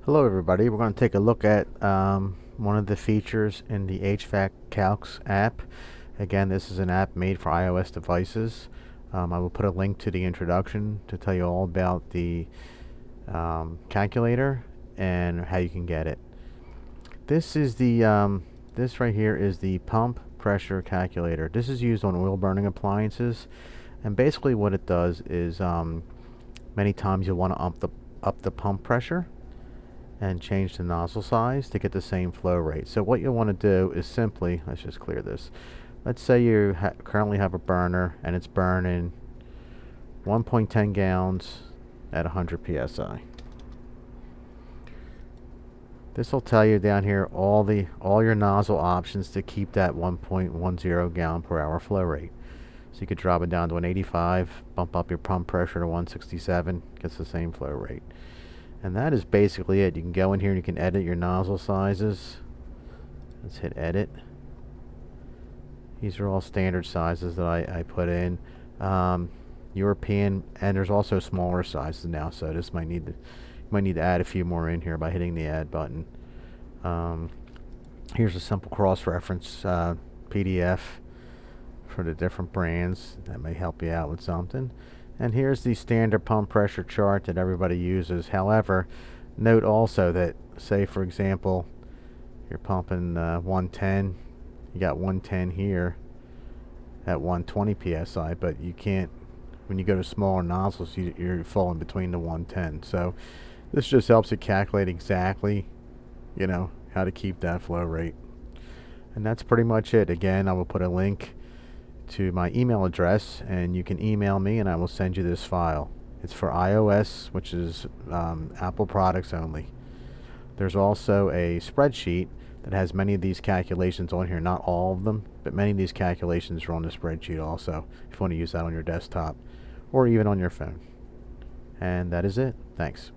Hello everybody, we're going to take a look at one of the features in the HVAC-Calcs app. Again, this is an app made for iOS devices. I will put a link to the introduction to tell you all about the calculator and how you can get it. This is the this right here is the pump pressure calculator. This is used on oil burning appliances, and basically what it does is many times you'll want to up the pump pressure and change the nozzle size to get the same flow rate. So what you'll want to do is simply, let's just clear this. Let's say you currently have a burner and it's burning 1.10 gallons at 100 psi. This will tell you down here all your nozzle options to keep that 1.10 gallon per hour flow rate. So you could drop it down to an 85, bump up your pump pressure to 167, gets the same flow rate. And that is basically it. You can go in here and you can edit your nozzle sizes. Let's hit edit. These are all standard sizes that I put in. European, and there's also smaller sizes now, so this might need to add a few more in here by hitting the add button. Here's a simple cross-reference PDF for the different brands that may help you out with something. And here's the standard pump pressure chart that everybody uses. However, note also that, say for example, you're pumping 110, you got 110 here at 120 psi, but you can't, when you go to smaller nozzles, you're falling between the 110. So this just helps you calculate exactly, how to keep that flow rate. And that's pretty much it. Again, I will put a link to my email address, and you can email me and I will send you this file. It's for iOS, which is Apple products only. There's also a spreadsheet that has many of these calculations on here, not all of them, but many of these calculations are on the spreadsheet also, if you want to use that on your desktop or even on your phone. And that is it. Thanks.